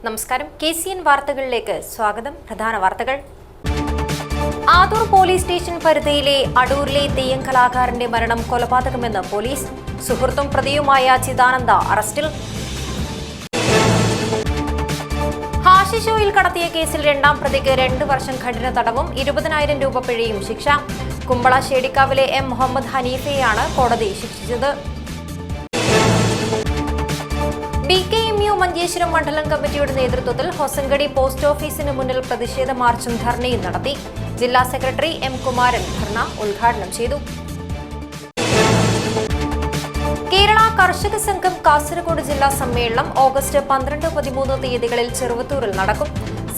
നമസ്കാരം. KCN വാർത്തകളിലേക്ക് സ്വാഗതം. പ്രധാന വാർത്തകൾ. ആദൂർ പോലീസ് സ്റ്റേഷൻ പരിധിയിലെ അടൂരിലെ തെയ്യം കലാകാരന്റെ മരണം കൊലപാതകമെന്ന് പോലീസ്. സുഹൃത്തും പ്രതിയുമായ ചിദാനന്ദ അറസ്റ്റിൽ. ഹാഷിഷ് ഓയിൽ കടത്തിയ കേസിൽ രണ്ടാം പ്രതിക്ക് 2 വർഷം കഠിന തടവും 20,000 രൂപ പിഴയും ശിക്ഷ. കുമ്പള ഷേടിക്കാവിലെ M. മുഹമ്മദ് ഹനീഫയെയാണ് കോടതി ശിക്ഷിച്ചത്. BKMU മഞ്ചേശ്വരം മണ്ഡലം കമ്മിറ്റിയുടെ നേതൃത്വത്തിൽ ഹൊസങ്കടി പോസ്റ്റ് ഓഫീസിന് മുന്നിൽ പ്രതിഷേധ മാർച്ചും ധർണയും നടത്തി. ജില്ലാ സെക്രട്ടറി M. കുമാരൻ ധർണ ഉദ്ഘാടനം ചെയ്തു. കേരള കർഷക സംഘം കാസർഗോഡ് ജില്ലാ സമ്മേളനം ഓഗസ്റ്റ് 12-13 തീയതികളിൽ ചെറുവത്തൂരിൽ നടക്കും.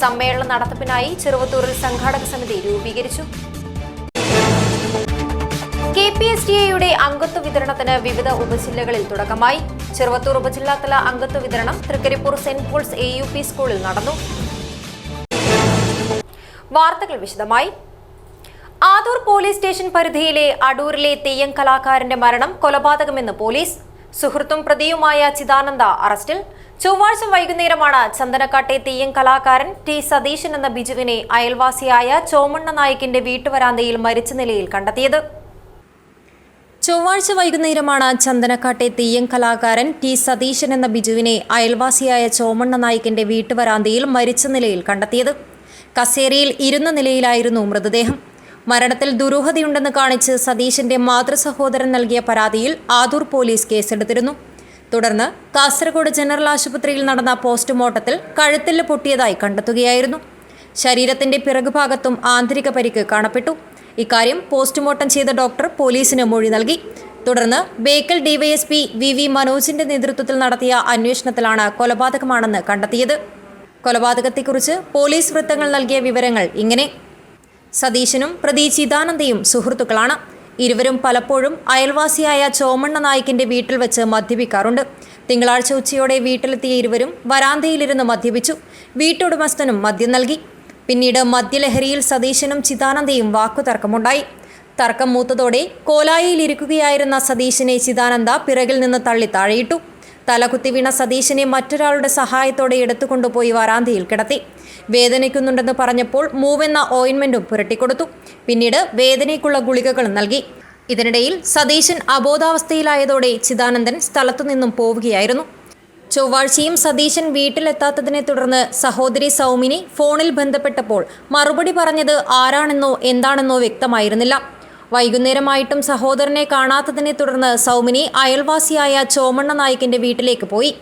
സമ്മേളന നടത്തിപ്പിനായി ചെറുവത്തൂരിൽ സംഘാടക സമിതി രൂപീകരിച്ചു. KPSTA-യുടെ അംഗത്വ വിതരണത്തിന് വിവിധ ഉപജില്ലകളിൽ തുടക്കമായി. ചെറുവത്തൂർ ഉപജില്ലാതല അംഗത്വ വിതരണം തൃക്കരിപ്പൂർ സെന്റ് പോൾസ് AUP സ്കൂളിൽ നടന്നു. വാർത്തകൾ വിശദമായി. ആദൂർ പോലീസ് സ്റ്റേഷൻ പരിധിയിലെ അടൂരിലെ തെയ്യം കലാകാരന്റെ മരണം കൊലപാതകമെന്ന് പോലീസ്. സുഹൃത്തും പ്രതിയുമായ ചിദാനന്ദ അറസ്റ്റിൽ. ചൊവ്വാഴ്ച വൈകുന്നേരമാണ് ചന്ദനക്കാട്ടെ തെയ്യം കലാകാരൻ T. സതീശൻ എന്ന ബിജുവിനെ അയൽവാസിയായ ചോമണ്ണ നായിക്കിന്റെ വീട്ടുവരാന്തയിൽ മരിച്ച നിലയിൽ കണ്ടെത്തിയത്. ചൊവ്വാഴ്ച വൈകുന്നേരമാണ് ചന്ദനക്കാട്ടെ തെയ്യം കലാകാരൻ T. സതീശൻ എന്ന ബിജുവിനെ അയൽവാസിയായ ചോമണ്ണ നായിക്കിന്റെ വീട്ടുവരാന്തയിൽ മരിച്ച നിലയിൽ കണ്ടെത്തിയത്. കസേരയിൽ ഇരുന്ന നിലയിലായിരുന്നു മൃതദേഹം. മരണത്തിൽ ദുരൂഹതയുണ്ടെന്ന് കാണിച്ച് സതീശന്റെ മാതൃസഹോദരൻ നൽകിയ പരാതിയിൽ ആദൂർ പോലീസ് കേസെടുത്തിരുന്നു. തുടർന്ന് കാസർഗോഡ് ജനറൽ ആശുപത്രിയിൽ നടന്ന പോസ്റ്റ്മോർട്ടത്തിൽ കഴുത്തെല്ല് പൊട്ടിയതായി കണ്ടെത്തുകയായിരുന്നു. ശരീരത്തിന്റെ പിറകുഭാഗത്തും ആന്തരിക പരിക്ക് കാണപ്പെട്ടു. ഇക്കാര്യം പോസ്റ്റ്മോർട്ടം ചെയ്ത ഡോക്ടർ പോലീസിന് മൊഴി നൽകി. തുടർന്ന് ബേക്കൽ DYSP VV മനോജിന്റെ നേതൃത്വത്തിൽ നടത്തിയ അന്വേഷണത്തിലാണ് കൊലപാതകമാണെന്ന് കണ്ടെത്തിയത്. കൊലപാതകത്തെക്കുറിച്ച് പോലീസ് വൃത്തങ്ങൾ നൽകിയ വിവരങ്ങൾ ഇങ്ങനെ. സതീശനും പ്രതി ചിദാനന്ദയും സുഹൃത്തുക്കളാണ്. ഇരുവരും പലപ്പോഴും അയൽവാസിയായ ചോമണ്ണ നായിക്കിന്റെ വീട്ടിൽ വെച്ച് മദ്യപിക്കാറുണ്ട്. തിങ്കളാഴ്ച ഉച്ചയോടെ വീട്ടിലെത്തിയ ഇരുവരും വരാന്തയിലിരുന്ന് മദ്യപിച്ചു. വീട്ടുടമസ്ഥനും മദ്യം നൽകി. പിന്നീട് മദ്യലഹരിയിൽ സതീശനും ചിദാനന്ദയും വാക്കുതർക്കമുണ്ടായി. തർക്കം മൂത്തതോടെ കോലായിലിരിക്കുകയായിരുന്ന സതീശനെ ചിദാനന്ദ പിറകിൽ നിന്ന് തള്ളി താഴെയിട്ടു. തലകുത്തി വീണ സതീശനെ മറ്റൊരാളുടെ സഹായത്തോടെ എടുത്തുകൊണ്ടുപോയി വരാന്തയിൽ കിടത്തി. വേദനിക്കുന്നുണ്ടെന്ന് പറഞ്ഞപ്പോൾ മൂവെന്ന ഓയിൻമെന്റും പുരട്ടിക്കൊടുത്തു. പിന്നീട് വേദനയ്ക്കുള്ള ഗുളികകളും നൽകി. ഇതിനിടയിൽ സതീശൻ അബോധാവസ്ഥയിലായതോടെ ചിദാനന്ദൻ സ്ഥലത്തുനിന്നും പോവുകയായിരുന്നു. ചൊവ്വാഴ്ചയും സതീശൻ വീട്ടിലെത്താത്തതിനെ തുടർന്ന് സഹോദരി സൗമിനി ഫോണിൽ ബന്ധപ്പെട്ടപ്പോൾ മറുപടി പറഞ്ഞത് ആരാണെന്നോ എന്താണെന്നോ വ്യക്തമായിരുന്നില്ല. വൈകുന്നേരമായിട്ടും സഹോദരനെ കാണാത്തതിനെ തുടർന്ന് സൗമിനി അയൽവാസിയായ ചോമണ്ണ നായിക്കിന്റെ വീട്ടിലേക്ക് പോയി.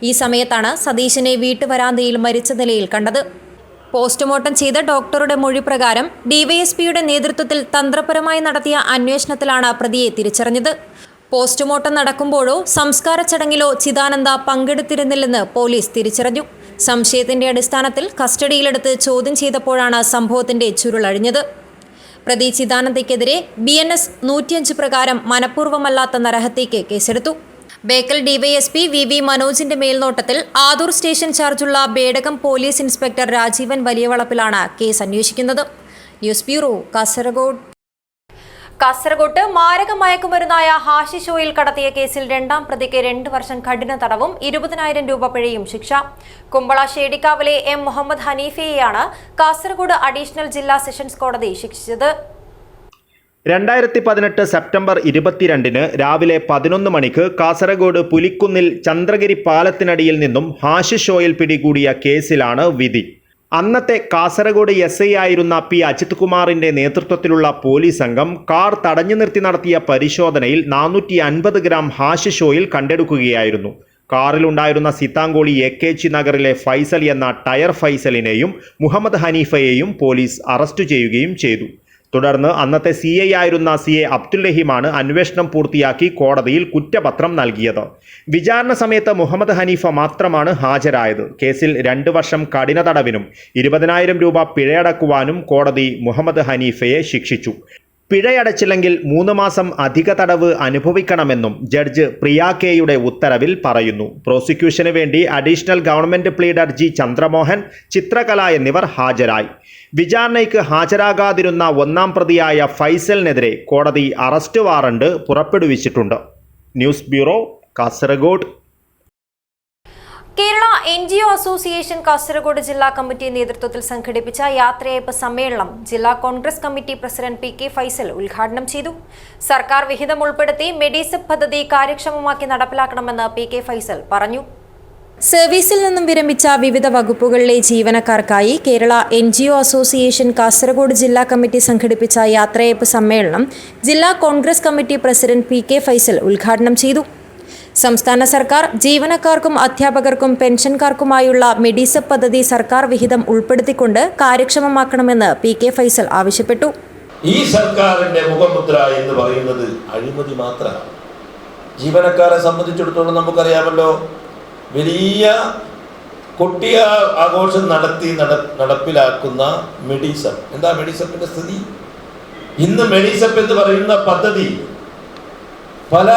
ഈ സമയത്താണ് സതീശനെ വീട്ടുവരാന്തയിൽ മരിച്ച നിലയിൽ കണ്ടത്. പോസ്റ്റ്മോർട്ടം ചെയ്ത ഡോക്ടറുടെ മൊഴി പ്രകാരം DYSPയുടെ നേതൃത്വത്തിൽ തന്ത്രപരമായി നടത്തിയ അന്വേഷണത്തിലാണ് പ്രതിയെ തിരിച്ചറിഞ്ഞത്. പോസ്റ്റ്മോർട്ടം നടക്കുമ്പോഴോ സംസ്കാര ചടങ്ങിലോ ചിദാനന്ദ പങ്കെടുത്തിരുന്നില്ലെന്ന് പോലീസ് തിരിച്ചറിഞ്ഞു. സംശയത്തിന്റെ അടിസ്ഥാനത്തിൽ കസ്റ്റഡിയിലെടുത്ത് ചോദ്യം ചെയ്തപ്പോഴാണ് സംഭവത്തിന്റെ ചുരുളഴിഞ്ഞത്. പ്രതി ചിദാനന്ദയ്ക്കെതിരെ BNS 105 പ്രകാരം മനഃപൂർവ്വമല്ലാത്ത നരഹത്യയ്ക്ക് കേസെടുത്തു. ബേക്കൽ DYSP VV മനോജിന്റെ മേൽനോട്ടത്തിൽ ആദൂർ സ്റ്റേഷൻ ചാർജുള്ള ബേഡകം പോലീസ് ഇൻസ്പെക്ടർ രാജീവൻ വലിയവളപ്പിലാണ് കേസ് അന്വേഷിക്കുന്നത്. News bureau, Kasaragod. കാസർഗോഡ് മാരക മയക്കുമരുന്നായ ഹാഷിഷ് ഓയിൽ കടത്തിയ കേസിൽ രണ്ടാം പ്രതിക്ക് 2 വർഷം കഠിന തടവും 20,000 രൂപ പിഴയും ശിക്ഷ. കുമ്പള ഷേടിക്കാവിലെ M. മുഹമ്മദ് ഹനീഫയെയാണ് കാസർഗോഡ് അഡീഷണൽ ജില്ലാ സെഷൻസ് കോടതി ശിക്ഷിച്ചത്. 2018 സെപ്റ്റംബർ 22-ന് രാവിലെ 11 മണിക്ക് കാസർഗോഡ് പുലിക്കുന്നിൽ ചന്ദ്രഗിരി പാലത്തിനടിയിൽ നിന്നും ഹാഷിഷ് ഓയിൽ പിടികൂടിയ കേസിലാണ് വിധി. അന്നത്തെ കാസർഗോഡ് SI ആയിരുന്ന P. അജിത് കുമാറിന്റെ നേതൃത്വത്തിലുള്ള പോലീസ് സംഘം കാർ തടഞ്ഞു നിർത്തി നടത്തിയ പരിശോധനയിൽ 450 ഗ്രാം ഹാഷിഷ് ഓയിൽ കണ്ടെടുക്കുകയായിരുന്നു. കാറിലുണ്ടായിരുന്ന സിത്താങ്കോളി AKG നഗറിലെ ഫൈസൽ എന്ന ടയർ ഫൈസലിനെയും മുഹമ്മദ് ഹനീഫയെയും പോലീസ് അറസ്റ്റ് ചെയ്യുകയും ചെയ്തു. തുടർന്ന് അന്നത്തെ CI ആയിരുന്ന CA അബ്ദുൽ റഹീമാണ് അന്വേഷണം പൂർത്തിയാക്കി കോടതിയിൽ കുറ്റപത്രം നൽകിയത്. വിചാരണ സമയത്ത് മുഹമ്മദ് ഹനീഫ മാത്രമാണ് ഹാജരായത്. കേസിൽ 2 വർഷം കഠിന തടവിനും 20,000 രൂപ പിഴയടക്കുവാനും കോടതി മുഹമ്മദ് ഹനീഫയെ ശിക്ഷിച്ചു. പിഴയടച്ചില്ലെങ്കിൽ 3 മാസം അധിക തടവ് അനുഭവിക്കണമെന്നും ജഡ്ജ് പ്രിയ കെയുടെ ഉത്തരവിൽ പറയുന്നു. പ്രോസിക്യൂഷന് വേണ്ടി additional government pleader G. Chandramohan, ചിത്രകല എന്നിവർ ഹാജരായി. വിചാരണയ്ക്ക് ഹാജരാകാതിരുന്ന 1-ാം പ്രതിയായ ഫൈസലിനെതിരെ കോടതി അറസ്റ്റ് വാറണ്ട് പുറപ്പെടുവിച്ചിട്ടുണ്ട്. News bureau, Kasaragod. Kerala NGO association Kasaragod ജില്ലാ കമ്മിറ്റി നേതൃത്വത്തിൽ സംഘടിപ്പിച്ച യാത്രയയപ്പ് സമ്മേളനം ജില്ലാ Congress committee president PK Faisal ഉദ്ഘാടനം ചെയ്തു. സർക്കാർ വിഹിതം ഉൾപ്പെടുത്തി മെഡിസെപ് പദ്ധതി കാര്യക്ഷമമാക്കി നടപ്പിലാക്കണമെന്ന് PK ഫൈസൽ പറഞ്ഞു. സർവീസിൽ നിന്നും വിരമിച്ച വിവിധ വകുപ്പുകളിലെ ജീവനക്കാർക്കായി കേരള NGO അസോസിയേഷൻ കാസർഗോഡ് ജില്ലാ കമ്മിറ്റി സംഘടിപ്പിച്ച യാത്രയയപ്പ് സമ്മേളനം ജില്ലാ Congress committee president PK Faisal ഉദ്ഘാടനം ചെയ്തു. സംസ്ഥാന സർക്കാർ ജീവനക്കാർക്കും അധ്യാപകർക്കും പെൻഷൻകാർക്കുമായുള്ള മെഡിസെപ് പദ്ധതി സർക്കാർ വിഹിതം ഉൾപ്പെടുത്തിക്കൊണ്ട് കാര്യക്ഷമമാക്കണമെന്ന് PK ഫൈസൽ ആവശ്യപ്പെട്ടു. ഈ സർക്കാരിന്റെ മുഖമുദ്ര എന്ന് പറയുന്നത് അഴിമതി മാത്രമാണ്. ജീവനക്കാരെ സംബന്ധിച്ചിടത്തോളം നമുക്കറിയാമല്ലോ, വലിയ കൊട്ടിയ ആഘോഷം നടപ്പിലാക്കുന്ന മെഡിസെപ്. എന്താ മെഡിസെപ്പിന്റെ സ്ഥിതി? ഇന്ന് മെഡിസെപ് എന്ന് പറയുന്ന പദ്ധതി പല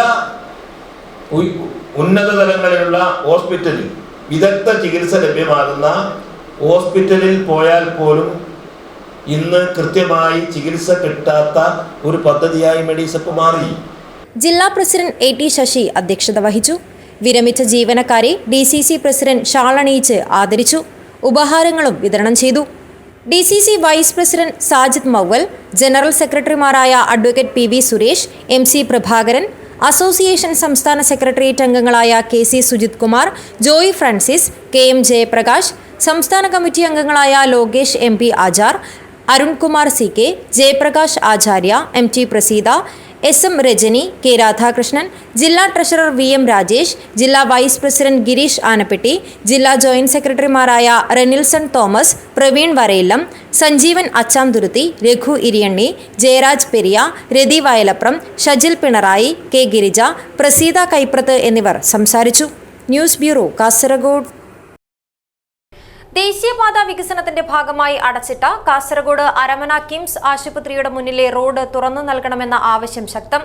ഉന്നത തലങ്ങളിലുള്ള ഹോസ്പിറ്റലിൽ വിദഗ്ധ ചികിത്സ ലഭ്യമാകുന്ന ഹോസ്പിറ്റലിൽ പോയാൽ പോലും ഇന്ന് കൃത്യമായി ചികിത്സ കിട്ടാത്ത ഒരു പദ്ധതിയായി മെഡിസെപ് മാറി. ജില്ലാ പ്രസിഡന്റ് AT ശശി അധ്യക്ഷത വഹിച്ചു. വിരമിച്ച ജീവനക്കാരെ DCC പ്രസിഡന്റ് ഷാളണിയിച്ച് ആദരിച്ചു. ഉപഹാരങ്ങളും വിതരണം ചെയ്തു. DCC vice president Sajid Mowval, general സെക്രട്ടറിമാരായ advocate PV Suresh, MC Prabhakaran, association സംസ്ഥാന സെക്രട്ടേറിയറ്റ് അംഗങ്ങളായ KC സുജിത് കുമാർ, ജോയി ഫ്രാൻസിസ്, KM ജയപ്രകാശ്, സംസ്ഥാന കമ്മിറ്റി അംഗങ്ങളായ ലോകേഷ് MP ആചാർ, അരുൺകുമാർ CK, ജയപ്രകാശ് ആചാര്യ, MT Praseetha, SM Rajani, K Radhakrishnan, ജില്ലാ ട്രഷറർ VM രാജേഷ്, ജില്ലാ വൈസ് പ്രസിഡന്റ് ഗിരീഷ് ആനപ്പെട്ടി, ജില്ലാ ജോയിന്റ് സെക്രട്ടറിമാരായ റെനിൽസൺ തോമസ്, പ്രവീൺ വരയില്ലം, സഞ്ജീവൻ അച്ചാംതുരുത്തി, രഘു ഇരിയണ്ണി, ജയരാജ് പെരിയ, രതി വയലപ്രം, ഷജിൽ പിണറായി, K ഗിരിജ, പ്രസീത കൈപ്രത്ത് എന്നിവർ സംസാരിച്ചു. News bureau, Kasaragod. ദേശീയപാത വികസനത്തിന്റെ ഭാഗമായി അടച്ചിട്ട കാസർഗോഡ് അരമന കിംസ് ആശുപത്രിയുടെ മുന്നിലെ റോഡ് തുറന്നു നൽകണമെന്ന ആവശ്യം ശക്തം.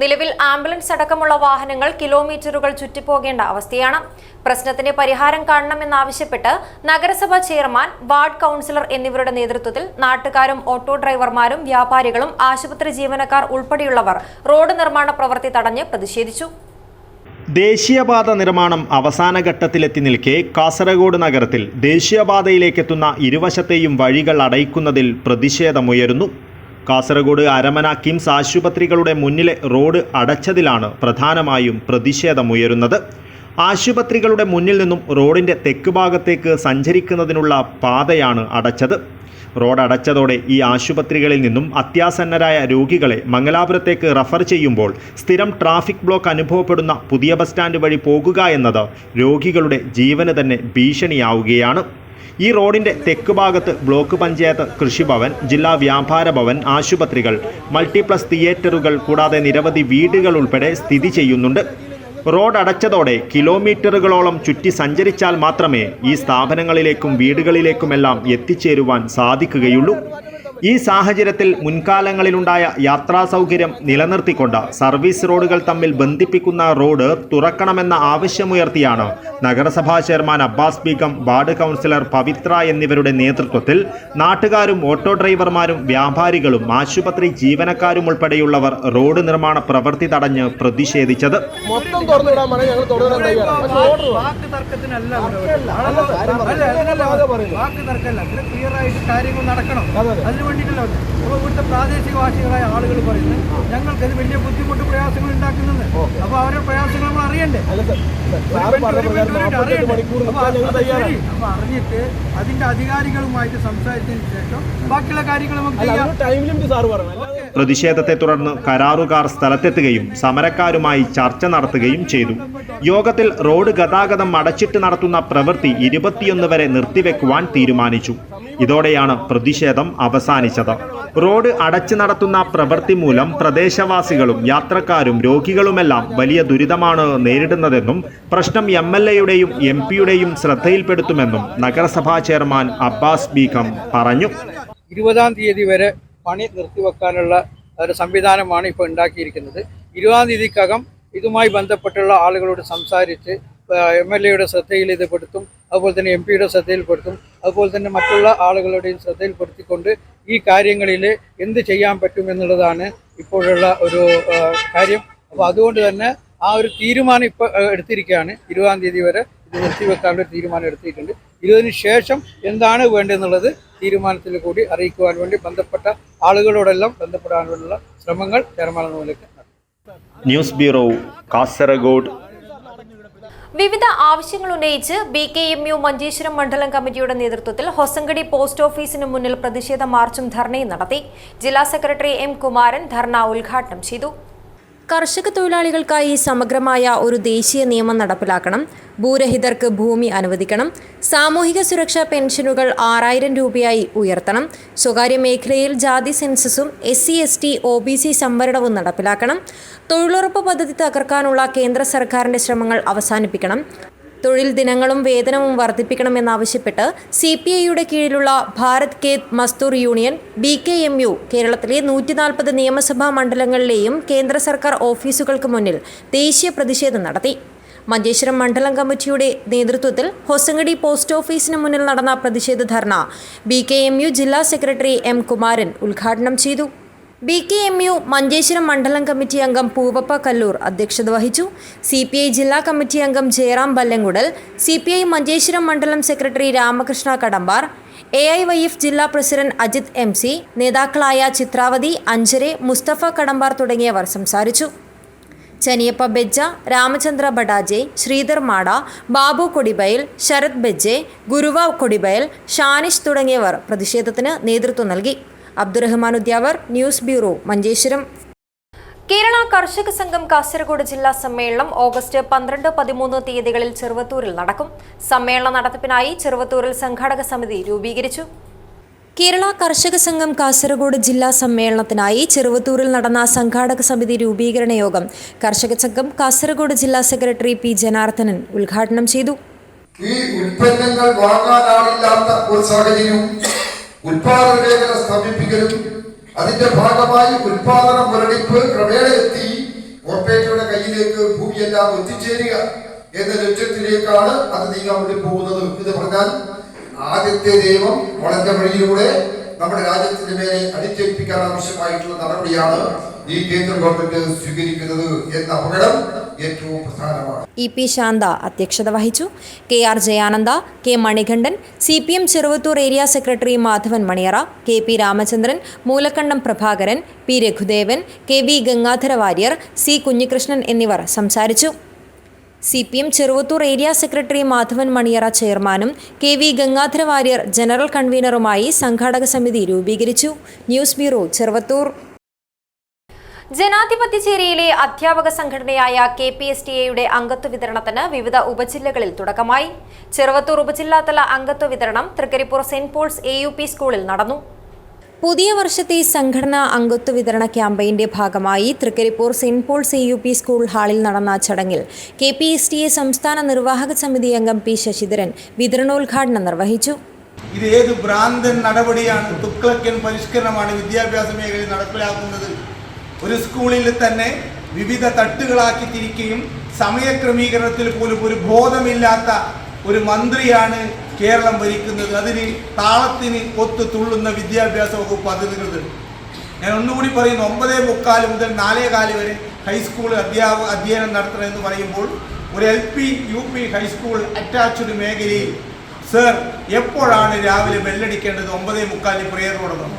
നിലവിൽ ആംബുലൻസ് അടക്കമുള്ള വാഹനങ്ങൾ കിലോമീറ്ററുകൾ ചുറ്റിപ്പോകേണ്ട അവസ്ഥയാണ്. പ്രശ്നത്തിന് പരിഹാരം കാണണമെന്നാവശ്യപ്പെട്ട് നഗരസഭാ ചെയർമാൻ, വാർഡ് കൗൺസിലർ എന്നിവരുടെ നേതൃത്വത്തിൽ നാട്ടുകാരും ഓട്ടോ ഡ്രൈവർമാരും വ്യാപാരികളും ആശുപത്രി ജീവനക്കാർ ഉൾപ്പെടെയുള്ളവർ റോഡ് നിർമ്മാണ പ്രവൃത്തി തടഞ്ഞ് പ്രതിഷേധിച്ചു. ദേശീയപാത നിർമ്മാണം അവസാന ഘട്ടത്തിലെത്തി നിൽക്കെ കാസർഗോഡ് നഗരത്തിൽ ദേശീയപാതയിലേക്കെത്തുന്ന ഇരുവശത്തെയും വഴികൾ അടയ്ക്കുന്നതിൽ പ്രതിഷേധമുയരുന്നു. കാസർഗോഡ് അരമന കിംസ് ആശുപത്രികളുടെ മുന്നിലെ റോഡ് അടച്ചതിലാണ് പ്രധാനമായും പ്രതിഷേധമുയരുന്നത്. ആശുപത്രികളുടെ മുന്നിൽ നിന്നും റോഡിൻ്റെ തെക്ക് ഭാഗത്തേക്ക് സഞ്ചരിക്കുന്നതിനുള്ള പാതയാണ് അടച്ചത്. റോഡ് അടച്ചതോടെ ഈ ആശുപത്രികളിൽ നിന്നും അത്യാസന്നരായ രോഗികളെ മംഗലാപുരത്തേക്ക് റഫർ ചെയ്യുമ്പോൾ സ്ഥിരം ട്രാഫിക് ബ്ലോക്ക് അനുഭവപ്പെടുന്ന പുതിയ ബസ് സ്റ്റാൻഡ് വഴി പോകുക എന്നത് രോഗികളുടെ ജീവന് തന്നെ ഭീഷണിയാവുകയാണ്. ഈ റോഡിൻ്റെ തെക്ക് ഭാഗത്ത് ബ്ലോക്ക് പഞ്ചായത്ത്, കൃഷിഭവൻ, ജില്ലാ വ്യാപാര ഭവൻ, ആശുപത്രികൾ, മൾട്ടിപ്ലക്സ് തിയേറ്ററുകൾ കൂടാതെ നിരവധി വീടുകൾ ഉൾപ്പെടെ സ്ഥിതി ചെയ്യുന്നുണ്ട്. റോഡ് അടച്ചതോടെ കിലോമീറ്ററുകളോളം ചുറ്റി സഞ്ചരിച്ചാൽ മാത്രമേ ഈ സ്ഥാപനങ്ങളിലേക്കും വീടുകളിലേക്കുമെല്ലാം എത്തിച്ചേരുവാൻ സാധിക്കുകയുള്ളൂ. ഈ സാഹചര്യത്തിൽ മുൻകാലങ്ങളിലുണ്ടായ യാത്രാ സൗകര്യം നിലനിർത്തിക്കൊണ്ട് സർവീസ് റോഡുകൾ തമ്മിൽ ബന്ധിപ്പിക്കുന്ന റോഡ് തുറക്കണമെന്ന ആവശ്യമുയർത്തിയാണ് നഗരസഭാ chairman Abbas Beegum, ward councillor Pavithra എന്നിവരുടെ നേതൃത്വത്തിൽ നാട്ടുകാരും ഓട്ടോ ഡ്രൈവർമാരും വ്യാപാരികളും ആശുപത്രി ജീവനക്കാരും ഉൾപ്പെടെയുള്ളവർ റോഡ് നിർമ്മാണ പ്രവൃത്തി തടഞ്ഞ് പ്രതിഷേധിച്ചത്. വേണ്ടിയിട്ടല്ലോ അപ്പോൾ ഇവിടുത്തെ പ്രാദേശികവാസികളായ ആളുകൾ പറയുന്നത് ഞങ്ങൾക്കത് വലിയ ബുദ്ധിമുട്ട് പ്രയാസങ്ങൾ ഉണ്ടാക്കുന്നെന്ന്. അപ്പോൾ അവരുടെ പ്രയാസങ്ങൾ നമ്മൾ അറിയണ്ടേ? അപ്പോൾ അറിഞ്ഞിട്ട് അതിന്റെ അധികാരികളുമായിട്ട് സംസാരിച്ചതിന് ശേഷം ബാക്കിയുള്ള കാര്യങ്ങൾ നമുക്ക് ചെയ്യാം. പ്രതിഷേധത്തെ തുടർന്ന് കരാറുകാർ സ്ഥലത്തെത്തുകയും സമരക്കാരുമായി ചർച്ച നടത്തുകയും ചെയ്തു. യോഗത്തിൽ റോഡ് ഗതാഗതം അടച്ചിട്ട് നടത്തുന്ന പ്രവൃത്തി 21 വരെ നിർത്തിവെക്കുവാൻ തീരുമാനിച്ചു. ഇതോടെയാണ് പ്രതിഷേധം അവസാനിച്ചത്. റോഡ് അടച്ചു നടത്തുന്ന പ്രവൃത്തി മൂലം പ്രദേശവാസികളും യാത്രക്കാരും രോഗികളുമെല്ലാം വലിയ ദുരിതമാണ് നേരിടുന്നതെന്നും പ്രശ്നം MLAയുടെയും MP യുടെയും ശ്രദ്ധയിൽപ്പെടുത്തുമെന്നും നഗരസഭാ ചെയർമാൻ അബ്ബാസ് ബീഗം പറഞ്ഞു. 20-ാം തീയതി വരെ പണി നിർത്തിവെക്കാനുള്ള ഒരു സംവിധാനമാണ് ഇപ്പോൾ ഉണ്ടാക്കിയിരിക്കുന്നത്. 20-ാം തീയതിക്കകം ഇതുമായി ബന്ധപ്പെട്ടുള്ള ആളുകളോട് സംസാരിച്ച് MLAയുടെ ശ്രദ്ധയിൽ ഇത് പെടുത്തും, അതുപോലെ തന്നെ MP യുടെ ശ്രദ്ധയിൽപ്പെടുത്തും, അതുപോലെ തന്നെ മറ്റുള്ള ആളുകളുടെയും ശ്രദ്ധയിൽപ്പെടുത്തിക്കൊണ്ട് ഈ കാര്യങ്ങളിൽ എന്ത് ചെയ്യാൻ പറ്റുമെന്നുള്ളതാണ് ഇപ്പോഴുള്ള ഒരു കാര്യം. അപ്പോൾ അതുകൊണ്ട് തന്നെ ആ ഒരു തീരുമാനം ഇപ്പോൾ എടുത്തിരിക്കുകയാണ്. 20-ാം തീയതി വരെ ഇത് നിർത്തിവെക്കാനുള്ള തീരുമാനം എടുത്തിട്ടുണ്ട്. ഇതിന് ശേഷം എന്താണ് വേണ്ടതെന്നുള്ളത് തീരുമാനത്തിൽ കൂടി അറിയിക്കുവാൻ വേണ്ടി ബന്ധപ്പെട്ട ആളുകളോടെല്ലാം ബന്ധപ്പെടാനുള്ള ശ്രമങ്ങൾ ചെയർമാൻ എന്ന നിലയ്ക്ക് നടത്തും. News bureau, Kasaragod. വിവിധ ആവശ്യങ്ങൾ ഉന്നയിച്ച് BKMU മഞ്ചേശ്വരം മണ്ഡലം കമ്മിറ്റിയുടെ നേതൃത്വത്തിൽ ഹൊസങ്കടി പോസ്റ്റ് ഓഫീസിന് മുന്നിൽ പ്രതിഷേധ മാർച്ചും ധർണയും നടത്തി. ജില്ലാ സെക്രട്ടറി M. കുമാരൻ ധർണ ഉദ്ഘാടനം ചെയ്തു. കർഷക തൊഴിലാളികൾക്കായി സമഗ്രമായ ഒരു ദേശീയ നിയമം നടപ്പിലാക്കണം. ഭൂരഹിതർക്ക് ഭൂമി അനുവദിക്കണം. സാമൂഹിക സുരക്ഷാ പെൻഷനുകൾ 6000 രൂപയായി ഉയർത്തണം. സ്വകാര്യ മേഖലയിൽ ജാതി സെൻസസും SC, ST, OBC സംവരണവും നടപ്പിലാക്കണം. തൊഴിലുറപ്പ് പദ്ധതി തകർക്കാനുള്ള കേന്ദ്ര സർക്കാരിന്റെ ശ്രമങ്ങൾ അവസാനിപ്പിക്കണം. തൊഴിൽ ദിനങ്ങളും വേതനവും വർദ്ധിപ്പിക്കണമെന്നാവശ്യപ്പെട്ട് CPIയുടെ കീഴിലുള്ള ഭാരത് ഖേത് മസ്ദൂർ യൂണിയൻ BKMU കേരളത്തിലെ 140 നിയമസഭാ മണ്ഡലങ്ങളിലെയും കേന്ദ്ര സർക്കാർ ഓഫീസുകൾക്ക് മുന്നിൽ ദേശീയ പ്രതിഷേധം നടത്തി. മഞ്ചേശ്വരം മണ്ഡലം കമ്മിറ്റിയുടെ നേതൃത്വത്തിൽ ഹൊസങ്കടി പോസ്റ്റ് ഓഫീസിന് മുന്നിൽ നടന്ന പ്രതിഷേധ ധർണ BKMU ജില്ലാ സെക്രട്ടറി M. കുമാരൻ ഉദ്ഘാടനം ചെയ്തു. BKMU മഞ്ചേശ്വരം മണ്ഡലം കമ്മിറ്റി അംഗം പൂവപ്പ കല്ലൂർ അധ്യക്ഷത വഹിച്ചു. CPI ജില്ലാ കമ്മിറ്റി അംഗം ജയറാം ബല്ലങ്കുടൽ, CPI മഞ്ചേശ്വരം മണ്ഡലം സെക്രട്ടറി രാമകൃഷ്ണ കടമ്പാർ, AIYF ജില്ലാ പ്രസിഡന്റ് അജിത് MC, നേതാക്കളായ ചിത്രാവതി, അഞ്ജരെ, മുസ്തഫ കടമ്പാർ തുടങ്ങിയവർ സംസാരിച്ചു. ചനിയപ്പ ബെജ്ജ, രാമചന്ദ്ര ബഡാജെ, ശ്രീധർ മാട, ബാബു കൊടിബയൽ, ശരത് ബെജ്ജെ, ഗുരുവാവ് കൊടിബയൽ, ഷാനിഷ് തുടങ്ങിയവർ പ്രതിഷേധത്തിന് നേതൃത്വം നൽകി. Abdurahman Udyavar, news bureau, Manjeshwaram. കേരള കർഷക സംഘം കാസർഗോഡ് ജില്ലാ സമ്മേളനം ഓഗസ്റ്റ് 12, 13 തീയതികളിൽ ചെറുവത്തൂരിൽ നടക്കും. സമ്മേളന നടത്തിപ്പിനായി ചെറുവത്തൂരിൽ സംഘാടക സമിതി രൂപീകരിച്ചു. കേരള കർഷക സംഘം കാസർഗോഡ് ജില്ലാ സമ്മേളനത്തിനായി ചെറുവത്തൂരിൽ നടന്ന സംഘാടക സമിതി രൂപീകരണ യോഗം കർഷക സംഘം കാസർഗോഡ് ജില്ലാ സെക്രട്ടറി P. ജനാർദ്ദനൻ ഉദ്ഘാടനം ചെയ്തു. ഈ ഉൽപ്പന്നങ്ങൾ വാങ്ങാനാളില്ലാത്ത ഒരു സാഹചര്യവും ഉൽപാദന മേഖല സ്ഥാപിപ്പിക്കലും അതിന്റെ ഭാഗമായി ഉൽപാദന മുരടിപ്പ് ക്രമേണ എത്തി കോർപ്പറേറ്റുകളുടെ കയ്യിലേക്ക് ഭൂമിയെല്ലാം എത്തിച്ചേരുക എന്ന ലക്ഷ്യത്തിലേക്കാണ് അത് നീങ്ങാൻ വേണ്ടി പോകുന്നത്. ഇത് പറഞ്ഞാൽ ആദ്യത്തെ നിയമം വളരെ വഴിയിലൂടെ നമ്മുടെ രാജ്യത്തിന്റെ മേലെ അടിച്ചേൽപ്പിക്കാൻ ആവശ്യമായിട്ടുള്ള നടപടിയാണ് ഈ കേന്ദ്ര ഗവൺമെന്റ് സ്വീകരിക്കുന്നത് എന്ന അപകടം ഏറ്റവും പ്രധാനമാണ്. EP. ശാന്ത അധ്യക്ഷത വഹിച്ചു. KR. Jayananda, K. Manikandan, CPM Cheruvathur area secretary Madhavan Maniyara, KP. Ramachandran, Moolakandam Prabhakaran, P. Raghudevan, KV. Gangadhara Warrier, C. Kunhikrishnan എന്നിവർ സംസാരിച്ചു. CPM Cheruvathur area secretary Madhavan Maniyara ചെയർമാനും KV. ഗംഗാധര വാര്യർ ജനറൽ കൺവീനറുമായി സംഘാടക സമിതി രൂപീകരിച്ചു. News bureau, Cheruvathur. ജനാധിപത്യ ചേരിയിലെ അധ്യാപക സംഘടനയായ KPSTA-യുടെ അംഗത്വ വിതരണത്തിന് വിവിധ ഉപജില്ലകളിൽ തുടക്കമായി. ചെറുവത്തൂർ ഉപജില്ലാതല അംഗത്വ വിതരണം തൃക്കരിപ്പൂർ സെന്റ് പോൾസ് AUP സ്കൂളിൽ നടന്നു. പുതിയ വർഷത്തെ സംഘടനാ അംഗത്വ വിതരണ ക്യാമ്പയിന്റെ ഭാഗമായി Trikaripur saint Paul's AUP school ഹാളിൽ നടന്ന ചടങ്ങിൽ KPSTA സംസ്ഥാന നിർവാഹക സമിതി അംഗം P. ശശിധരൻ വിതരണോദ്ഘാടനം നിർവഹിച്ചു. ഇത് ഏത് ഭ്രാന്തൻ നടപടിയാണ്, തുക്ലക്കൻ പരിഷ്കരണമാണ് വിദ്യാഭ്യാസ മേഖലയിൽ നടപ്പിലാക്കുന്നത്. ഒരു സ്കൂളിൽ തന്നെ വിവിധ തട്ടുകളാക്കി തിരിക്കുകയും സമയക്രമീകരണത്തിൽ പോലും ഒരു ബോധമില്ലാത്ത ഒരു മന്ത്രിയാണ് കേരളം ഭരിക്കുന്നത്. അതിന് താളത്തിന് ഒത്തു തുള്ളുന്ന വിദ്യാഭ്യാസ വകുപ്പ് പദ്ധതികൾ. ഞാൻ ഒന്നുകൂടി പറയുന്നു, 9:45 മുതൽ 4:15 വരെ ഹൈസ്കൂൾ അധ്യയനം നടത്തണമെന്ന് പറയുമ്പോൾ ഒരു LP UP ഹൈസ്കൂൾ അറ്റാച്ച്ഡ് മേഖലയിൽ സർ എപ്പോഴാണ് രാവിലെ ബെല്ലടിക്കേണ്ടത്? 9:45 പ്രേയറോടൊപ്പം.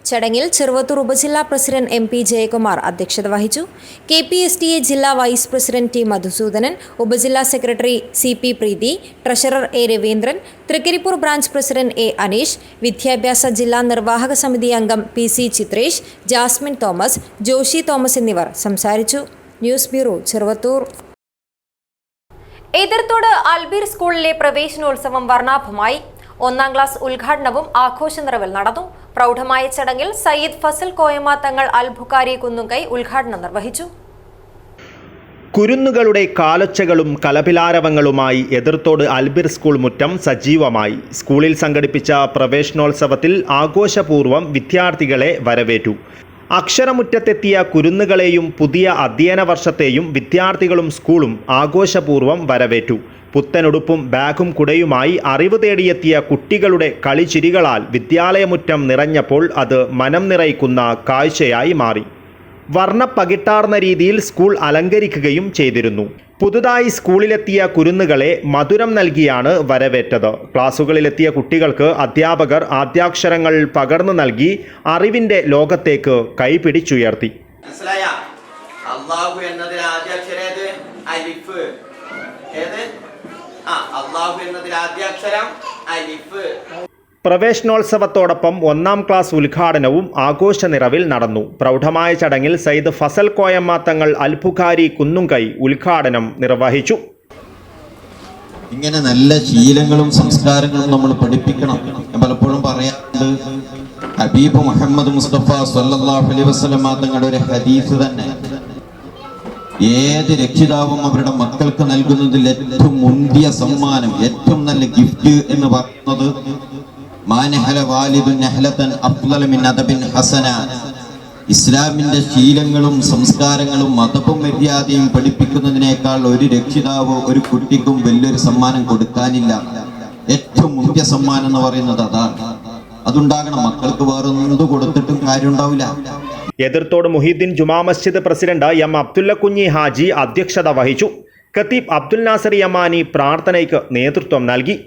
ചടങ്ങിൽ ചെറുവത്തൂർ ഉപജില്ലാ പ്രസിഡന്റ് MP. ജയകുമാർ അധ്യക്ഷത വഹിച്ചു. KPSTA ജില്ലാ വൈസ് പ്രസിഡന്റ് T. മധുസൂദനൻ, ഉപജില്ലാ secretary CP. Preethi, treasurer A. Raveendran, Thrikaripur branch president A. Aneesh, വിദ്യാഭ്യാസ ജില്ലാ നിർവാഹക സമിതി അംഗം PC. ചിത്രേഷ്, ജാസ്മിൻ തോമസ്, ജോഷി തോമസ് എന്നിവർ സംസാരിച്ചു. News bureau, Cheruvathur. എതിർത്തോട് അൽബീർ സ്കൂളിലെ പ്രവേശനോത്സവം വർണ്ണാഭമായി. 1ാം ക്ലാസ് ഉദ്ഘാടനവും ആഘോഷ നിറവിൽ നടന്നു. പ്രൗഢമായ ചടങ്ങിൽ സയ്യിദ് ഫസൽ കോയമ്മ തങ്ങൾ അൽ ബുഖാരി കുന്നുങ്കൈ ഉദ്ഘാടനം നിർവഹിച്ചു. കുരുന്നുകളുടെ കാലൊച്ചകളും കലപിലാരവങ്ങളുമായി എതിർത്തോട് അൽബീർ സ്കൂൾ മുറ്റം സജീവമായി. സ്കൂളിൽ സംഘടിപ്പിച്ച പ്രവേശനോത്സവത്തിൽ ആഘോഷപൂർവ്വം വിദ്യാർത്ഥികളെ വരവേറ്റു. അക്ഷരമുറ്റത്തെത്തിയ കുരുന്നുകളെയും പുതിയ അധ്യയന വർഷത്തെയും വിദ്യാർത്ഥികളും സ്കൂളും ആഘോഷപൂർവ്വം വരവേറ്റു. പുത്തനുടുപ്പും ബാഗും കുടയുമായി അറിവ് തേടിയെത്തിയ കുട്ടികളുടെ കളിച്ചിരികളാൽ വിദ്യാലയമുറ്റം നിറഞ്ഞപ്പോൾ അത് മനം നിറയ്ക്കുന്ന കാഴ്ചയായി മാറി. വർണ്ണപ്പകിട്ടാർന്ന രീതിയിൽ സ്കൂൾ അലങ്കരിക്കുകയും ചെയ്തിരുന്നു. പുതുതായി സ്കൂളിലെത്തിയ കുരുന്നുകളെ മധുരം നൽകിയാണ് വരവേറ്റത്. ക്ലാസുകളിലെത്തിയ കുട്ടികൾക്ക് അധ്യാപകർ ആദ്യാക്ഷരങ്ങൾ പകർന്നു നൽകി അറിവിൻ്റെ ലോകത്തേക്ക് കൈപിടിച്ചുയർത്തി. അല്ലാഹു എന്നതിൽ ആദ്യാക്ഷരം ഏത്? അലിഫ്. ഏത്? അല്ലാഹു എന്നതിൽ ആദ്യാക്ഷരം അലിഫ്. പ്രവേശനോത്സവത്തോടൊപ്പം 1-ാം ക്ലാസ് ഉദ്ഘാടനവും ആഘോഷ നിറവിൽ നടന്നു. പ്രൗഢമായ ചടങ്ങിൽ സയ്യിദ് ഫസൽ കോയമ്മ തങ്ങൾ അൽബുഖാരി കുന്നുംകൈ ഉദ്ഘാടനം നിർവഹിച്ചു. ഇങ്ങനെ നല്ല ശീലങ്ങളും സംസ്കാരങ്ങളും നമ്മൾ പഠിപ്പിക്കണം. ഞാൻ പലപ്പോഴും പറയാറുണ്ട്, ഹബീബ് മുഹമ്മദ് മുസ്തഫ സല്ലല്ലാഹു അലൈഹി വസല്ലം തങ്ങളുടെ ഒരു ഹദീസ് തന്നെ ഏത് രക്ഷിതാവും അവരുടെ മക്കൾക്ക് നൽകുന്നതിൽ ഏറ്റവും മുന്തിയ സമ്മാനം, ഏറ്റവും നല്ല ഗിഫ്റ്റ് എന്ന് പറയുന്നത് ഇസ്ലാമിന്റെ ശീലങ്ങളും സംസ്കാരങ്ങളും മതവും മര്യാദയും പഠിപ്പിക്കുന്നതിനേക്കാൾ ഒരു രക്ഷിതാവോ ഒരു കുട്ടിക്കും വലിയൊരു സമ്മാനം കൊടുക്കാനില്ല. ഏറ്റവും മുന്തിയ സമ്മാനം എന്ന് പറയുന്നത് അതാണ്. അതുണ്ടാകണം. മക്കൾക്ക് വേറെ എന്ത് കൊടുത്തിട്ടും കാര്യം ഉണ്ടാവില്ല. Ethirthode Mohiuddin Juma Masjid president M Abdullah കുഞ്ഞി ഹാജി അധ്യക്ഷത വഹിച്ചു. ഖത്തീബ് അബ്ദുൽ നാസർ യമാനി പ്രാർത്ഥനയ്ക്ക് നേതൃത്വം നൽകി.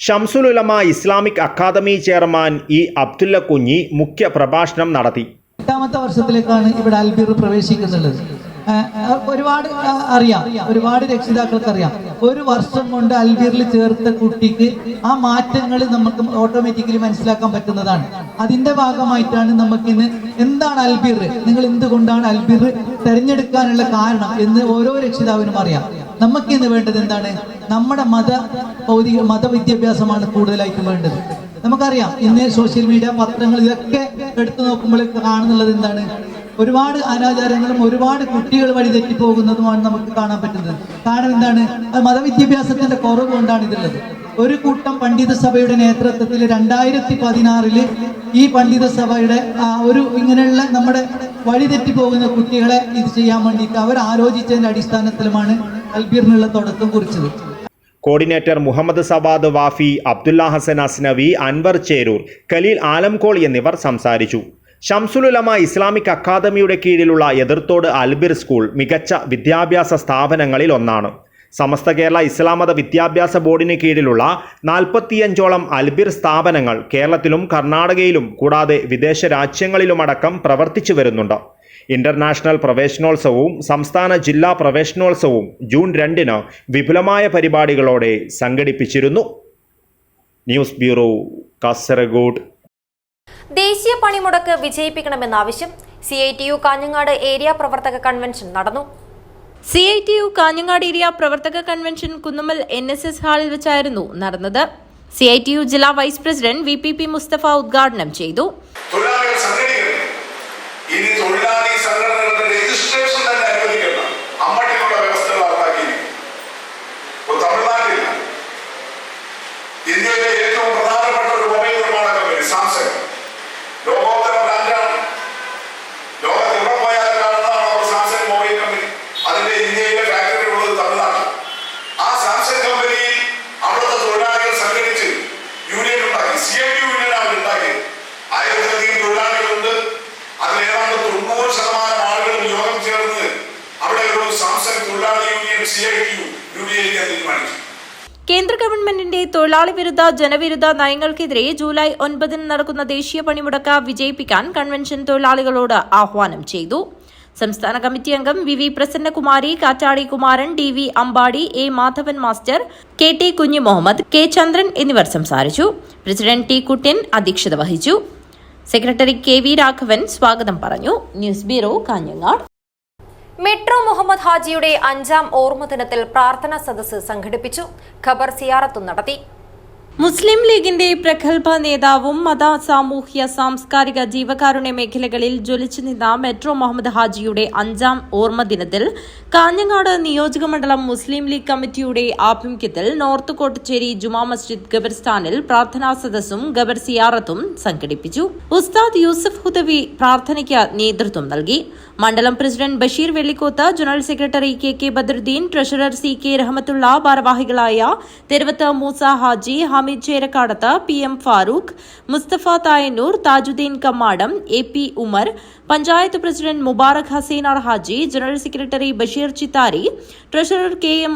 Shamsul Ulama Islamic academy chairman E Abdulla Kunhi മുഖ്യ പ്രഭാഷണം നടത്തി. 8ാമത്തെ വർഷത്തിലേക്കാണ് ഇവിടെ അൽബിർ പ്രവേശിക്കുന്നുള്ളത്. ഒരുപാട് അറിയാം, ഒരുപാട് രക്ഷിതാക്കൾക്ക് അറിയാം. ഒരു വർഷം കൊണ്ട് അൽബിറിൽ ചേർത്ത കുട്ടിക്ക് ആ മാറ്റങ്ങൾ നമുക്ക് ഓട്ടോമാറ്റിക്കലി മനസ്സിലാക്കാൻ പറ്റുന്നതാണ്. അതിന്റെ ഭാഗമായിട്ടാണ് നമുക്കിന്ന് എന്താണ് അൽബിർ, നിങ്ങൾ എന്തുകൊണ്ടാണ് അൽബിർ തിരഞ്ഞെടുക്കാനുള്ള കാരണം എന്ന് ഓരോ രക്ഷിതാവിനും അറിയാം. നമുക്കിന്ന് വേണ്ടത് എന്താണ്? നമ്മുടെ മതവിദ്യാഭ്യാസമാണ് കൂടുതലായിട്ടും വേണ്ടത്. നമുക്കറിയാം, ഇന്ന് സോഷ്യൽ മീഡിയ, പത്രങ്ങൾ ഇതൊക്കെ എടുത്തു നോക്കുമ്പോൾ കാണുന്നുള്ളത് എന്താണ്? ഒരുപാട് അനാചാരങ്ങളും ഒരുപാട് കുട്ടികൾ വഴി തെറ്റിപ്പോകുന്നതുമാണ് നമുക്ക് കാണാൻ പറ്റുന്നത്. കാരണം എന്താണ്? അത് മതവിദ്യാഭ്യാസത്തിന്റെ കുറവ് കൊണ്ടാണ് ഇതുള്ളത്. ഒരു കൂട്ടം പണ്ഡിത സഭയുടെ നേതൃത്വത്തിൽ 2016 ഈ പണ്ഡിത സഭയുടെ ഒരു ഇങ്ങനെയുള്ള നമ്മുടെ വഴിതെറ്റി പോകുന്ന കുട്ടികളെ ഇത് ചെയ്യാൻ വേണ്ടിയിട്ട് അവർ ആലോചിച്ചതിന്റെ അടിസ്ഥാനത്തിലുമാണ് അൽബിറിനുള്ള തുടക്കം കുറിച്ചത്. കോർഡിനേറ്റർ മുഹമ്മദ് സവാദ് വാഫി, അബ്ദുല്ല ഹസൻ അസ്നവി, അൻവർ ചേരൂർ, ഖലീൽ ആലംകോൾ എന്നിവർ സംസാരിച്ചു. ഷംസുൽ ഉലമ ഇസ്ലാമിക് അക്കാദമിയുടെ കീഴിലുള്ള എതിർത്തോട് അൽബിർ സ്കൂൾ മികച്ച വിദ്യാഭ്യാസ സ്ഥാപനങ്ങളിൽ ഒന്നാണ്. സമസ്ത കേരള ഇസ്ലാം മത വിദ്യാഭ്യാസ ബോർഡിന് കീഴിലുള്ള 45ഓളം അൽബിർ സ്ഥാപനങ്ങൾ കേരളത്തിലും കർണാടകയിലും കൂടാതെ വിദേശ രാജ്യങ്ങളിലുമടക്കം പ്രവർത്തിച്ചു വരുന്നുണ്ട്. ഇന്റർനാഷണൽ പ്രവേശനോത്സവവും സംസ്ഥാന ജില്ലാ പ്രവേശനോത്സവവും ജൂൺ 2-ന് വിപുലമായ പരിപാടികളോടെ സംഘടിപ്പിച്ചിരുന്നു. News bureau, Kasaragod. ദേശീയ പണിമുടക്ക് വിജയിപ്പിക്കണമെന്ന ആവശ്യം. CITU കാഞ്ഞങ്ങാട് ഏരിയ പ്രവർത്തക കൺവെൻഷൻ നടന്നു. CITU കാഞ്ഞങ്ങാട് ഏരിയ പ്രവർത്തക കൺവെൻഷൻ കുന്നുമ്മൽ NSS ഹാളിൽ വെച്ചായിരുന്നു നടന്നത്. CITU ജില്ലാ വൈസ് പ്രസിഡന്റ് VPP മുസ്തഫ ഉദ്ഘാടനം ചെയ്തു. ഇനി തൊഴിലാളി സംഘടനകളുടെ രജിസ്ട്രേഷൻ തന്നെ അനുവദിക്കണം. അമ്മട്ടിലുള്ള വ്യവസ്ഥകൾ ഉണ്ടാക്കിയിരിക്കും. തമിഴ്നാട്ടിൽ ഇന്ത്യയിലെ ഏറ്റവും പ്രധാനപ്പെട്ട ഒരു മൊബൈൽ നിർമ്മാണ കമ്പനി സാംസങ്, ലോകോത്തര ബ്രാൻഡാണ്. ലോകത്ത് എവിടെ പോയാലും കാണുന്നതാണ് അവർ സാംസങ് മൊബൈൽ കമ്പനി. അതിന്റെ ഇന്ത്യയിലെ ഫാക്ടറി ഉള്ളത് തമിഴ്നാട്ടിൽ. ആ സാംസങ് കമ്പനിയിൽ അവിടുത്തെ തൊഴിലാളികൾ സംഘടിച്ച് യൂണിയൻ ഉണ്ടാക്കി. CITU യൂണിയനാണ് ഉണ്ടാക്കിയത്. 1000-ലധികം തൊഴിലാളികളുണ്ട്. അതിൽ ഏതാണ്ട് 90% ആളുകളും യോഗം ചേർന്ന് അവിടെ ഒരു സാംസങ് തൊഴിലാളി യൂണിയൻ CITU രൂപീകരിക്കാൻ തീരുമാനിച്ചു. കേന്ദ്ര ഗവൺമെന്റിന്റെ തൊഴിലാളി വിരുദ്ധ ജനവിരുദ്ധ നയങ്ങൾക്കെതിരെ ജൂലൈ 9-ന് നടക്കുന്ന ദേശീയ പണിമുടക്ക് വിജയിപ്പിക്കാൻ കൺവെൻഷൻ തൊഴിലാളികളോട് ആഹ്വാനം ചെയ്തു. സംസ്ഥാന കമ്മിറ്റി അംഗം VV Prasannakumari, Kattadi Kumaran, DV Ambadi, A Madhavan master, KT Kunhu Muhammad, K ചന്ദ്രൻ എന്നിവർ സംസാരിച്ചു. പ്രസിഡന്റ് T കുട്ടിൻ അധ്യക്ഷത വഹിച്ചു. സെക്രട്ടറി KV രാഘവൻ സ്വാഗതം പറഞ്ഞു. News bureau, Kanhangad. Metro Muhammad ഹാജിയുടെ 5ാം ഓർമ്മ ദിനത്തിൽ പ്രാർത്ഥനാ സദസ്സ് സംഘടിപ്പിച്ചു. ഖബർ സിയാറത്തും നടത്തി. മുസ്ലിം ലീഗിന്റെ പ്രഗത്ഭ നേതാവും മത, സാമൂഹ്യ, സാംസ്കാരിക, ജീവകാരുണ്യ മേഖലകളിൽ ജ്വലിച്ചു നിന്ന മെട്രോ മുഹമ്മദ് ഹാജിയുടെ 5ാം ഓർമ്മ ദിനത്തിൽ കാഞ്ഞങ്ങാട് നിയോജകമണ്ഡലം മുസ്ലിം ലീഗ് കമ്മിറ്റിയുടെ ആഭിമുഖ്യത്തിൽ നോർത്ത് കോട്ടച്ചേരി ജുമാ മസ്ജിദ് ഖബർസ്ഥാനിൽ പ്രാർത്ഥനാ സദസ്സും ഖബർ സിയാറത്തും സംഘടിപ്പിച്ചു. ഉസ്താദ് യൂസഫ് ഹുദവി പ്രാർത്ഥനയ്ക്ക് നേതൃത്വം നൽകി. മണ്ഡലം president Basheer Vellikoth, general secretary KK Badaruddin, treasurer CK Rahmathulla, ഭാരവാഹികളായ Theruvath Moosa Haji, Hameed Cherakkadath, PM Farooq, Musthafa Thayannur, Thajuddeen Kammadam, AP Umar, panchayat president Mubarak Haseenar Haji, general secretary Basheer Chithari, treasurer KM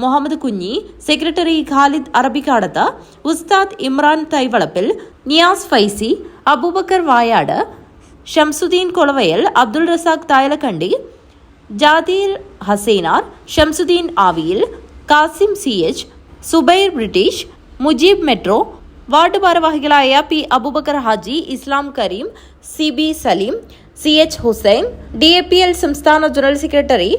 Muhammad Kunhi, secretary Khalid Arabikkadath, ഉസ്താദ് Imran Thaivalappil, Niyas Faizy, Abubakar Vayad, Shamsuddin Kolavayal, Abdul Razak Thayalakandi, ജാദീർ Haseenar, Shamsuddeen Aviyil, Kasim CH, Subair British, Mujeeb metro, ward ഭാരവാഹികളായ P Aboobacker Haji, Islam Kareem, CB Saleem, CH Hussain, DAPL സംസ്ഥാന general secretary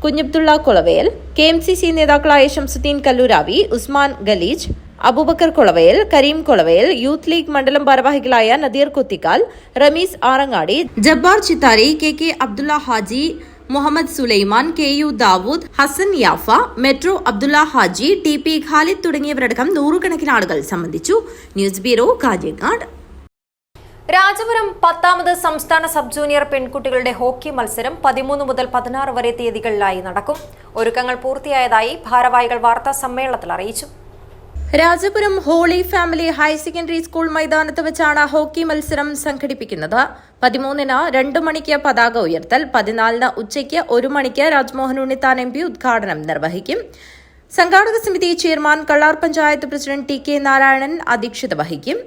Kunhabdulla Kolavayal, KMCC നേതാക്കളായ ഷംസുദ്ദീൻ കല്ലൂരാവി, ഉസ്മാൻ ഗലീജ്, അബൂബക്കർ കൊളവയൽ, കരീം കൊളവയൽ, യൂത്ത് ലീഗ് മണ്ഡലം ഭാരവാഹികളായ Nadeer Kuthikkal, Rameez Arangadi, Jabbar Chithari, KK Abdulla Haji, Muhammad Sulaiman, KU Dawood, Hasan Yafa, metro Abdulla Haji, TP Khalid തുടങ്ങിയവരടക്കം നൂറുകണക്കിന് ആളുകൾ സംബന്ധിച്ചു. News bureau, Kanhangad. രാജപുരം 10ാമത് സംസ്ഥാന സബ് ജൂനിയർ പെൺകുട്ടികളുടെ ഹോക്കി മത്സരം 13 മുതൽ 16 വരെ തീയതികളിലായി നടക്കും. ഒരുക്കങ്ങൾ പൂർത്തിയായതായി ഭാരവാഹികൾ വാർത്താ സമ്മേളനത്തിൽ അറിയിച്ചു. Rajapuram holy family higher secondary school മൈതാനത്ത് വെച്ചാണ് ഹോക്കി മത്സരം സംഘടിപ്പിക്കുന്നത്. 13-ന് 2 മണിക്ക് പതാക ഉയർത്തൽ, 14-ന് ഉച്ചയ്ക്ക് 1 മണിക്ക് രാജ്മോഹൻ ഉണ്ണിത്താൻ MP ഉദ്ഘാടനം നിർവഹിക്കും. സംഘാടക സമിതി chairman Kallar panchayat president TK Narayanan അധ്യക്ഷത വഹിക്കും.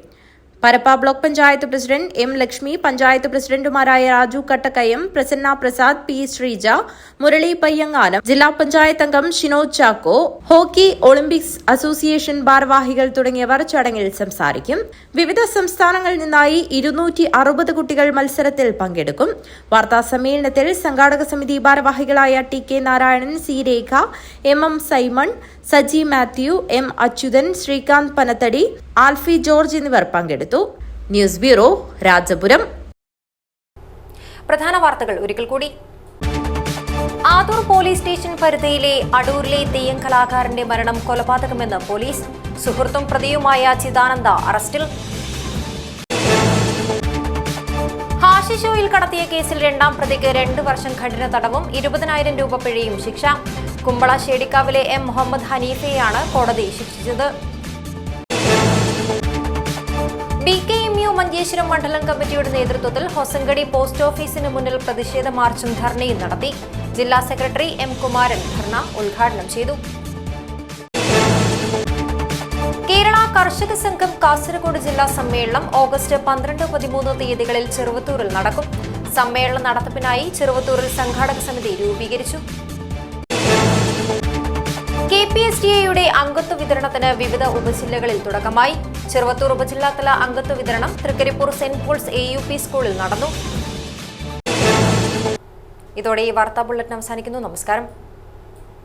Parappa block panchayat president M Lakshmi, panchayat പ്രസിഡന്റുമാരായ രാജു കട്ടക്കയം, പ്രസന്ന പ്രസാദ്, P ശ്രീജ, മുരളി പയ്യങ്ങാനം, ജില്ലാ പഞ്ചായത്ത് അംഗം Shinoj Chacko, hockey Olympics association ഭാരവാഹികൾ തുടങ്ങിയവർ ചടങ്ങിൽ സംസാരിക്കും. വിവിധ സംസ്ഥാനങ്ങളിൽ നിന്നായി 260 കുട്ടികൾ മത്സരത്തിൽ പങ്കെടുക്കും. വാർത്താ സമ്മേളനത്തിൽ സംഘാടക സമിതി ഭാരവാഹികളായ TK Narayanan, C Rekha, MM Simon, Saji Mathew, M Achuthan, Srikanth Panathady, Alfie George എന്നിവർ പങ്കെടുത്തു. News bureau, Rajapuram. പ്രധാന വാർത്തകൾ ഒരിക്കൽ കൂടി. ആദൂർ പോലീസ് സ്റ്റേഷൻ പരിധിയിലെ അടൂരിലെ തെയ്യം കലാകാരന്റെ മരണം കൊലപാതകമെന്ന് പോലീസ്. സുഹൃത്തും പ്രതിയുമായ ചിദാനന്ദ അറസ്റ്റിൽ. ഹാഷിഷ് ഓയിൽ കടത്തിയ കേസിൽ 2ാം പ്രതിക്ക് 2 വർഷം കഠിന തടവും 20,000 രൂപ പിഴയും ശിക്ഷ. കുമ്പള ഷേടിക്കാവിലെ M മുഹമ്മദ് ഹനീഫയെയാണ് കോടതി ശിക്ഷിച്ചത്. BKMU മഞ്ചേശ്വരം മണ്ഡലം കമ്മിറ്റിയുടെ നേതൃത്വത്തിൽ ഹൊസങ്കടി പോസ്റ്റ് ഓഫീസിന് മുന്നിൽ പ്രതിഷേധ മാർച്ചും ധർണയും നടത്തി. ജില്ലാ സെക്രട്ടറി M കുമാരൻ ധർണ ഉദ്ഘാടനം ചെയ്തു. കേരള കർഷക സംഘം കാസർഗോഡ് ജില്ലാ സമ്മേളനം ഓഗസ്റ്റ് 12-13 തീയതികളിൽ ചെറുവത്തൂരിൽ നടക്കും. സമ്മേളന നടത്തിപ്പിനായി ചെറുവത്തൂരിൽ സംഘാടക സമിതി രൂപീകരിച്ചു. KPSTA-യുടെ അംഗത്വ വിതരണത്തിന് വിവിധ ഉപജില്ലകളിൽ തുടക്കമായി. ചെറുവത്തൂർ ഉപജില്ലാതല അംഗത്വ വിതരണം തൃക്കരിപ്പൂർ സെന്റ് പോൾസ് AUP സ്കൂളിൽ നടന്നു. ഇതോടെ ഈ വാർത്താ ബുള്ളറ്റിൻ അവസാനിക്കുന്നു. നമസ്കാരം.